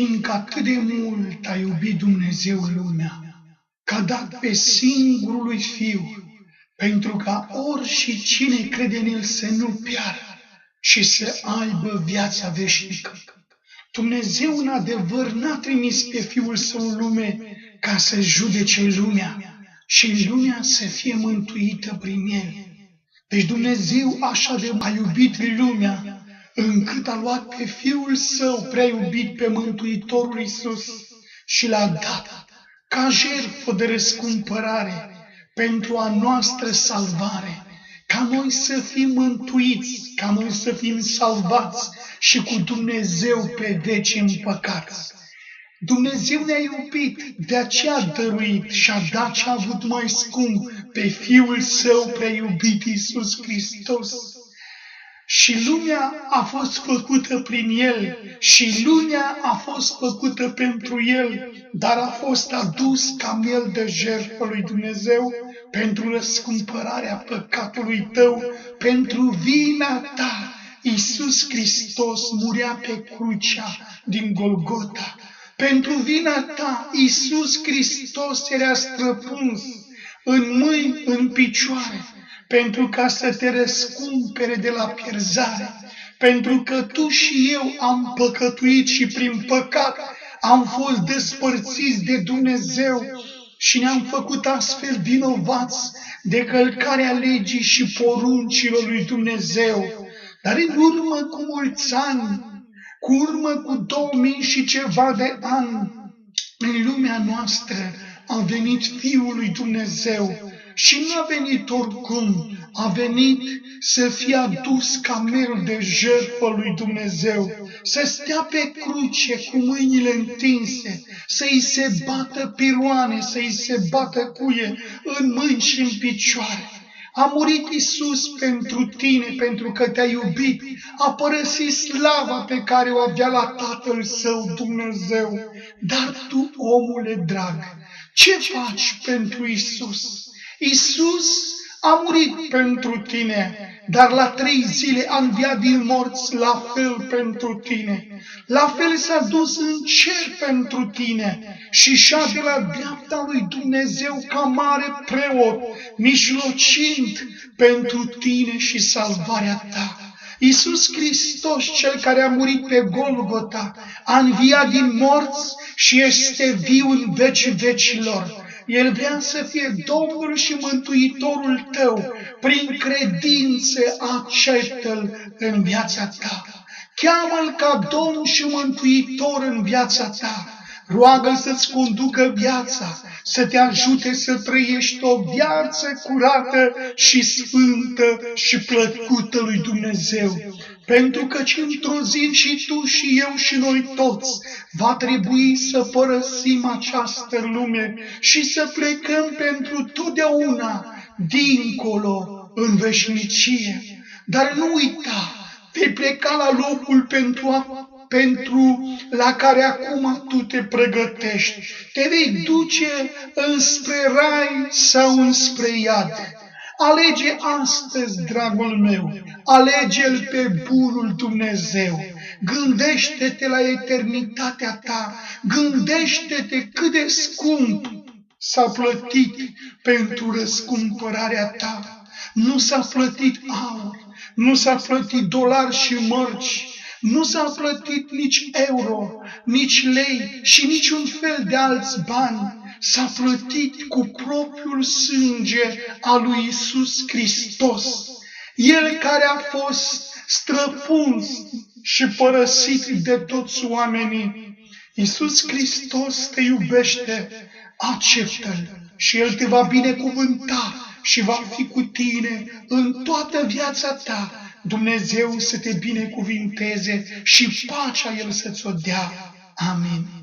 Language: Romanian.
fiindcă atât de mult a iubit Dumnezeu lumea, că a dat pe singurul lui Fiu, pentru ca oricine crede în El să nu piară, ci să aibă viața veșnică. Dumnezeu, în adevăr, n-a trimis pe Fiul Său în lume ca să judece lumea, și lumea să fie mântuită prin El. Deci Dumnezeu așa de a iubit lumea, încât a luat pe Fiul Său prea iubit, pe Mântuitorul Iisus, și l-a dat ca jertfă de răscumpărare pentru a noastră salvare, ca noi să fim mântuiți, ca noi să fim salvați și cu Dumnezeu pe veci împăcați. Dumnezeu ne-a iubit, de aceea a dăruit și a dat ce a avut mai scump, pe Fiul Său prea iubit, Iisus Hristos. Și lumea a fost făcută prin El și lumea a fost făcută pentru El, dar a fost adus ca miel de jertfă lui Dumnezeu pentru răscumpărarea păcatului tău, pentru vina ta. Iisus Hristos murea pe crucea din Golgota. Pentru vina ta, Iisus Hristos era străpuns în mâini, în picioare, pentru ca să te răscumpere de la pierzare, pentru că tu și eu am păcătuit și prin păcat am fost despărțiți de Dumnezeu și ne-am făcut astfel vinovați de călcarea legii și poruncilor lui Dumnezeu. Dar în urmă cu mulți ani, cu 2000 și ceva de ani, în lumea noastră a venit Fiul lui Dumnezeu și nu a venit oricum, a venit să fie adus ca miel de jertfă lui Dumnezeu, să stea pe cruce cu mâinile întinse, să-i se bată piroane, să-i se bată cuie în mâini și în picioare. A murit Iisus pentru tine, pentru că te-a iubit, a părăsit slava pe care o avea la Tatăl Său Dumnezeu. Dar tu, omule drag, ce faci pentru Iisus? Iisus a murit pentru tine, dar la 3 zile a înviat din morți la fel pentru tine. La fel s-a dus în cer pentru tine și șade la dreapta lui Dumnezeu ca mare preot, mijlocind pentru tine și salvarea ta. Iisus Hristos, Cel care a murit pe Golgota, a înviat din morți și este viu în vecii vecilor. El vrea să fie Domnul și Mântuitorul tău. Prin credință acceptă-L în viața ta. Cheamă-L ca Domn și Mântuitor în viața ta. Roagă-L să-ți conducă viața, să te ajute să trăiești o viață curată și sfântă și plăcută lui Dumnezeu. Pentru că într-o zi și tu și eu și noi toți va trebui să părăsim această lume și să plecăm pentru totdeauna dincolo în veșnicie. Dar nu uita, vei pleca la locul pentru la care acum tu te pregătești. Te vei duce înspre rai sau înspre iad. Alege astăzi, dragul meu, alege-L pe bunul Dumnezeu. Gândește-te la eternitatea ta, gândește-te cât de scump s-a plătit pentru răscumpărarea ta. Nu s-a plătit aur, nu s-a plătit dolari și mărci, nu s-a plătit nici euro, nici lei și niciun fel de alți bani. S-a plătit cu propriul sânge al lui Iisus Hristos. El care a fost străpuns și părăsit de toți oamenii. Iisus Hristos te iubește, acceptă-L și El te va binecuvânta și va fi cu tine în toată viața ta. Dumnezeu să te binecuvinteze și pacea El să-ți o dea. Amin.